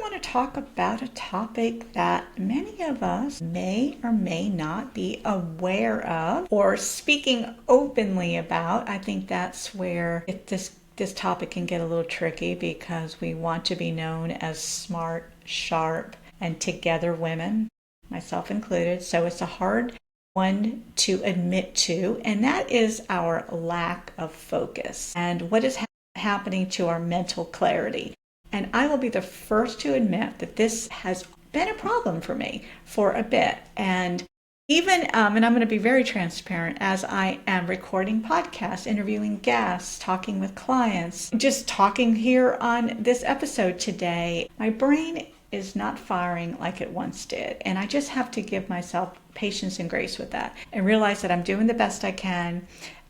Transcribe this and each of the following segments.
want to talk about a topic that many of us may or may not be aware of or speaking openly about. I think that's where this topic can get a little tricky because we want to be known as smart, sharp, and together women, myself included. So it's a hard one to admit to, and that is our lack of focus and what is happening to our mental clarity. And I will be the first to admit that this has been a problem for me for a bit. And even, and I'm going to be very transparent, as I am recording podcasts, interviewing guests, talking with clients, just talking here on this episode today, my brain is not firing like it once did. And I just have to give myself patience and grace with that and realize that I'm doing the best I can.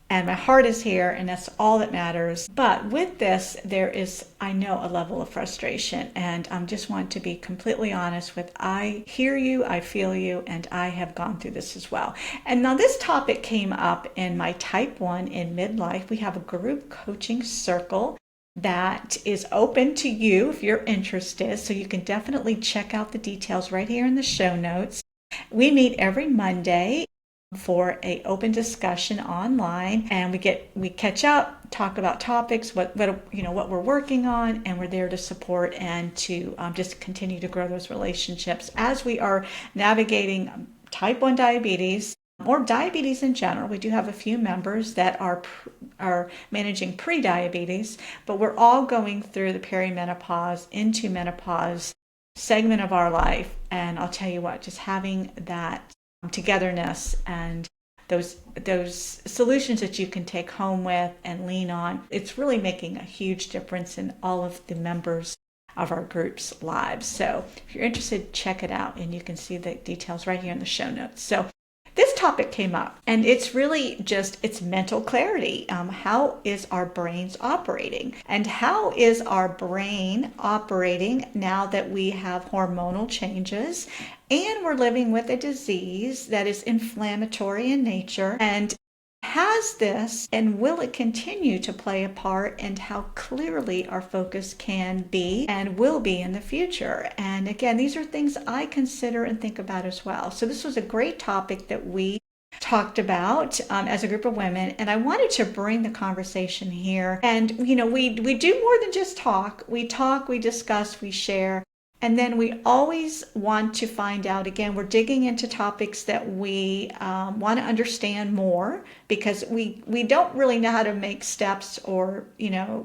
And my heart is here, and that's all that matters. But with this, there is, I know, a level of frustration. And I just want to be completely honest with, I hear you, I feel you, and I have gone through this as well. And now this topic came up in my type 1 in Midlife. We have a group coaching circle that is open to you if you're interested. So you can definitely check out the details right here in the show notes. We meet every Monday for a open discussion online, and we catch up, talk about topics, what we're working on, and we're there to support and to just continue to grow those relationships as we are navigating type 1 diabetes or diabetes in general. We do have a few members that are managing pre-diabetes, but we're all going through the perimenopause into menopause segment of our life. And I'll tell you what, just having that togetherness and those solutions that you can take home with and lean on, it's really making a huge difference in all of the members of our group's lives. So if you're interested, check it out, and you can see the details right here in the show notes. So this topic came up, and it's really just, it's mental clarity. How is our brains operating? And how is our brain operating now that we have hormonal changes and we're living with a disease that is inflammatory in nature? And has this and will it continue to play a part, and how clearly our focus can be and will be in the future? And again, these are things I consider and think about as well. So this was a great topic that we talked about as a group of women, and I wanted to bring the conversation here. And we do more than just talk. We discuss, we share. And then we always want to find out, again, we're digging into topics that we want to understand more, because we don't really know how to make steps or,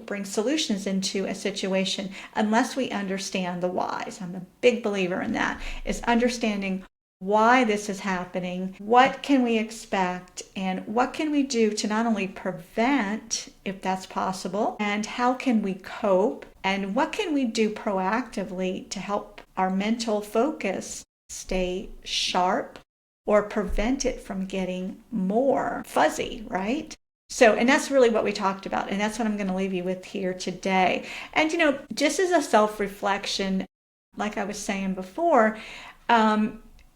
bring solutions into a situation unless we understand the whys. I'm a big believer in that, is understanding why this is happening, what can we expect, and what can we do to not only prevent, if that's possible, and how can we cope, and what can we do proactively to help our mental focus stay sharp or prevent it from getting more fuzzy, right? So, and that's really what we talked about, and that's what I'm going to leave you with here today. And, just as a self-reflection, like I was saying before,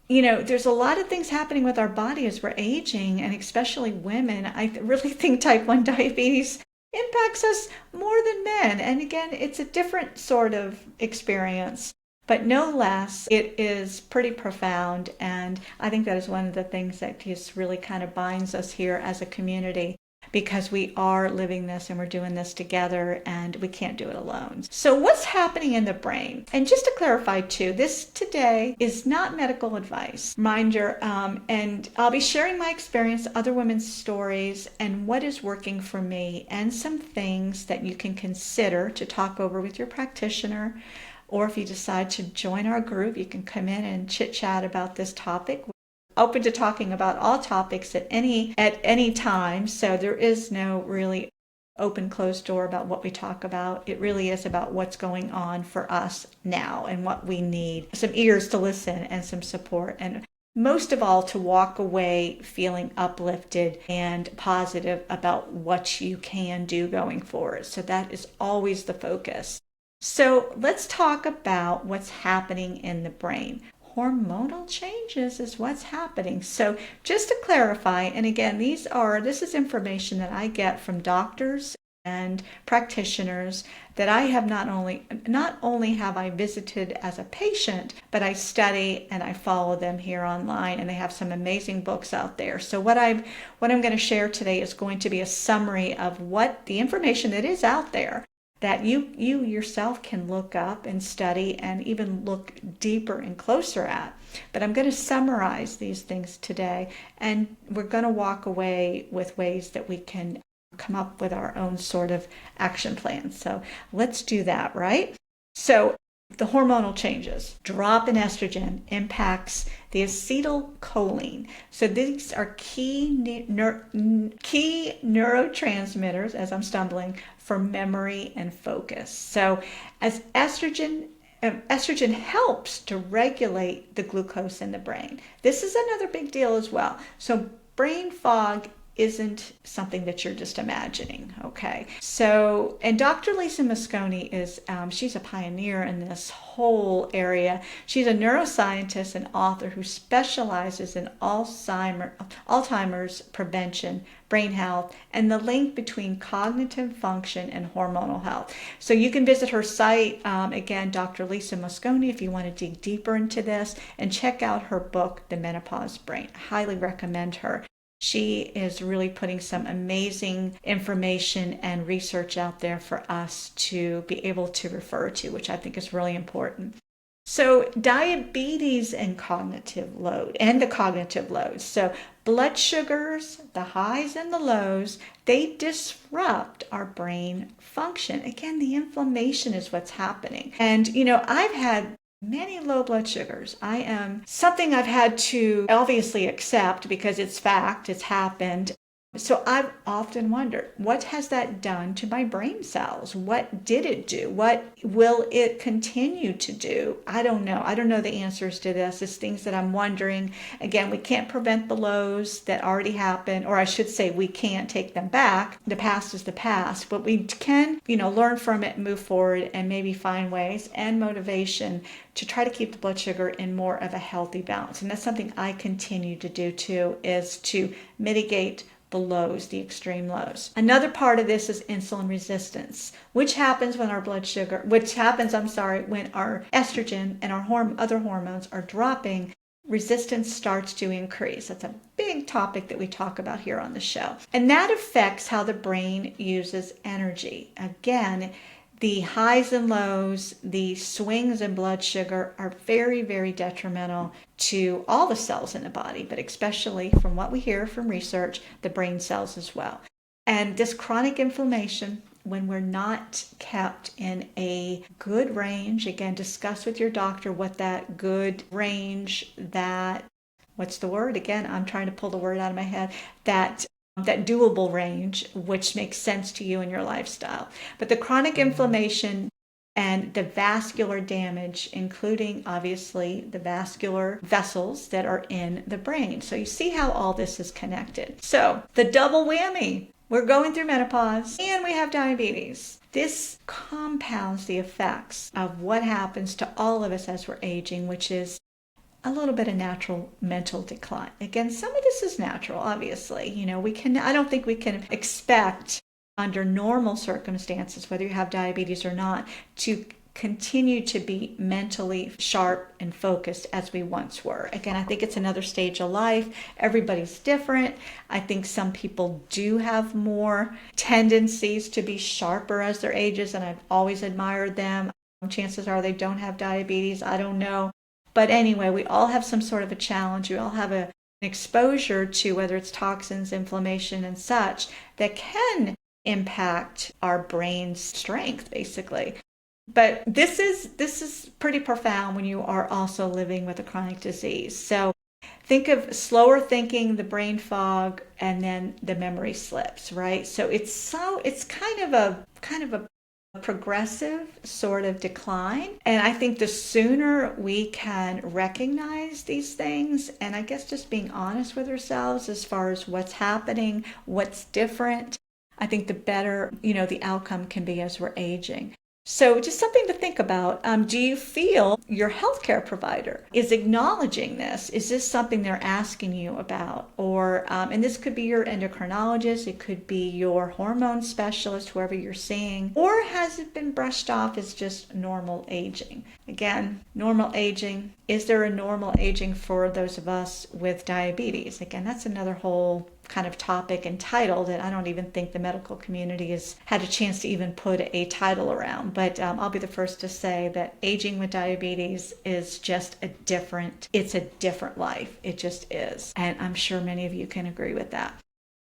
there's a lot of things happening with our body as we're aging, and especially women. I really think type 1 diabetes impacts us more than men. And again, it's a different sort of experience, but no less, it is pretty profound. And I think that is one of the things that just really kind of binds us here as a community, because we are living this and we're doing this together, and we can't do it alone. So what's happening in the brain? And just to clarify too, this today is not medical advice, mind you, and I'll be sharing my experience, other women's stories, and what is working for me, and some things that you can consider to talk over with your practitioner. Or if you decide to join our group, you can come in and chit chat about this topic. Open to talking about all topics at any time. So there is no really open closed door about what we talk about. It really is about what's going on for us now and what we need. Some ears to listen and some support, and most of all, to walk away feeling uplifted and positive about what you can do going forward. So that is always the focus. So let's talk about what's happening in the brain. Hormonal changes is what's happening. So just to clarify, and again, this is information that I get from doctors and practitioners that I have not only have I visited as a patient, but I study and I follow them here online, and they have some amazing books out there. So what I'm going to share today is going to be a summary of what the information that is out there that you yourself can look up and study and even look deeper and closer at. But I'm going to summarize these things today, and we're going to walk away with ways that we can come up with our own sort of action plan. So let's do that, right? So the hormonal changes. Drop in estrogen impacts the acetylcholine. So these are key neurotransmitters, as I'm stumbling, for memory and focus. So as estrogen helps to regulate the glucose in the brain. This is another big deal as well. So brain fog isn't something that you're just imagining, okay? So, and Dr. Lisa Mosconi is, she's a pioneer in this whole area. She's a neuroscientist and author who specializes in Alzheimer's prevention, brain health, and the link between cognitive function and hormonal health. So you can visit her site, again, Dr. Lisa Mosconi, if you want to dig deeper into this, and check out her book, The Menopause Brain. I highly recommend her. She is really putting some amazing information and research out there for us to be able to refer to, which I think is really important. So diabetes and cognitive load, and the cognitive load. So blood sugars, the highs and the lows, they disrupt our brain function. Again, the inflammation is what's happening. And, I've had many low blood sugars. Something I've had to obviously accept because it's fact, it's happened. So I've often wondered, what has that done to my brain cells? What did it do? What will it continue to do? I don't know. I don't know the answers to this. It's things that I'm wondering. Again, we can't prevent the lows that already happened, or I should say we can't take them back. The past is the past, but we can, learn from it and move forward and maybe find ways and motivation to try to keep the blood sugar in more of a healthy balance. And that's something I continue to do too, is to mitigate the lows, the extreme lows. Another part of this is insulin resistance, which happens when when our estrogen and our other hormones are dropping. Resistance starts to increase. That's a big topic that we talk about here on the show. And that affects how the brain uses energy. Again, the highs and lows, the swings in blood sugar are very, very detrimental to all the cells in the body, but especially from what we hear from research, the brain cells as well. And this chronic inflammation, when we're not kept in a good range, again, discuss with your doctor what that good range, what's the word? Again, I'm trying to pull the word out of my head, that doable range, which makes sense to you and your lifestyle. But the chronic inflammation and the vascular damage, including obviously the vascular vessels that are in the brain. So you see how all this is connected. So the double whammy, we're going through menopause and we have diabetes. This compounds the effects of what happens to all of us as we're aging, which is a little bit of natural mental decline. Again, some of this is natural, obviously. I don't think we can expect under normal circumstances, whether you have diabetes or not, to continue to be mentally sharp and focused as we once were. Again, I think it's another stage of life. Everybody's different. I think some people do have more tendencies to be sharper as their ages, and I've always admired them. Chances are they don't have diabetes. I don't know. But anyway, we all have some sort of a challenge. We all have an exposure to whether it's toxins, inflammation, and such that can impact our brain's strength, basically. But this is pretty profound when you are also living with a chronic disease. So think of slower thinking, the brain fog, and then the memory slips, right? So it's kind of a progressive sort of decline. And I think the sooner we can recognize these things, and I guess just being honest with ourselves as far as what's happening, what's different, I think the better, the outcome can be as we're aging. So just something to think about. Do you feel your healthcare provider is acknowledging this? Is this something they're asking you about? Or, and this could be your endocrinologist, it could be your hormone specialist, whoever you're seeing, or has it been brushed off as just normal aging? Again, normal aging. Is there a normal aging for those of us with diabetes? Again, that's another whole kind of topic and title that I don't even think the medical community has had a chance to even put a title around. But I'll be the first to say that aging with diabetes is just it's a different life. It just is. And I'm sure many of you can agree with that.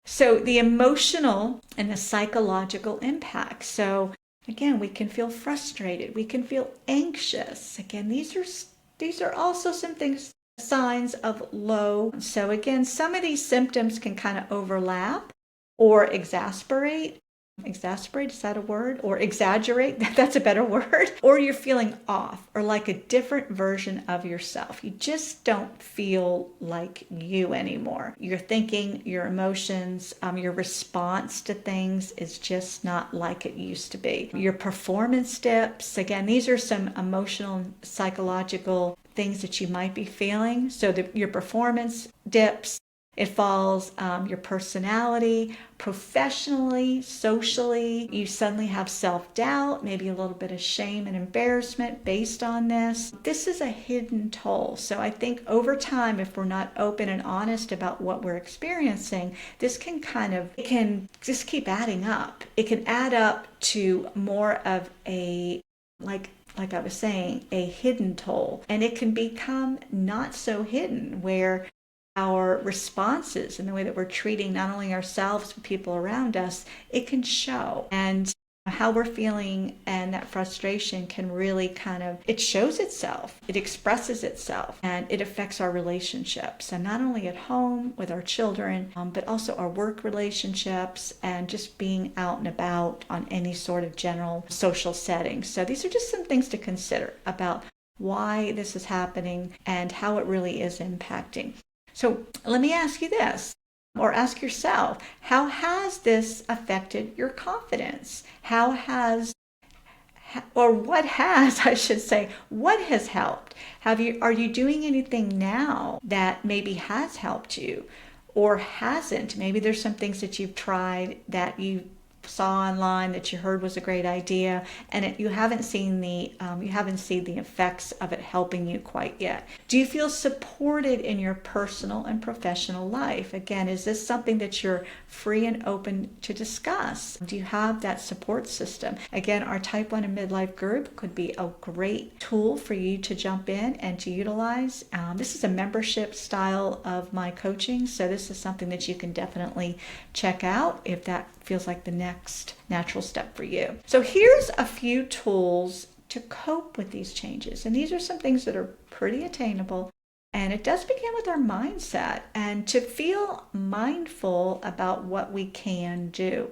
So the emotional and the psychological impact. So again, we can feel frustrated. We can feel anxious. Again, these are also some things, signs of low. So again, some of these symptoms can kind of overlap or exasperate. Exasperate, is that a word? Or exaggerate, that's a better word. Or you're feeling off or like a different version of yourself. You just don't feel like you anymore. Your thinking, your emotions, your response to things is just not like it used to be. Your performance dips. Again, these are some emotional and psychological things that you might be feeling. So your performance dips, it falls, your personality, professionally, socially, you suddenly have self-doubt, maybe a little bit of shame and embarrassment based on this. This is a hidden toll. So I think over time, if we're not open and honest about what we're experiencing, this can it can just keep adding up. It can add up to more of a, like I was saying, a hidden toll. And it can become not so hidden, where our responses and the way that we're treating not only ourselves but people around us, it can show. And how we're feeling and that frustration can really it shows itself, it expresses itself, and it affects our relationships. And not only at home with our children, but also our work relationships and just being out and about on any sort of general social setting. So these are just some things to consider about why this is happening and how it really is impacting. So let me ask you this, or ask yourself, how has this affected your confidence? What has, I should say, what has helped? Are you doing anything now that maybe has helped you or hasn't? Maybe there's some things that you've tried that you saw online that you heard was a great idea, and you haven't seen the effects of it helping you quite yet. Do you feel supported in your personal and professional life? Again, is this something that you're free and open to discuss? Do you have that support system? Again, our Type 1 and Midlife group could be a great tool for you to jump in and to utilize. This is a membership style of my coaching, so this is something that you can definitely check out if that feels like the next natural step for you. So here's a few tools to cope with these changes. And these are some things that are pretty attainable. And it does begin with our mindset and to feel mindful about what we can do.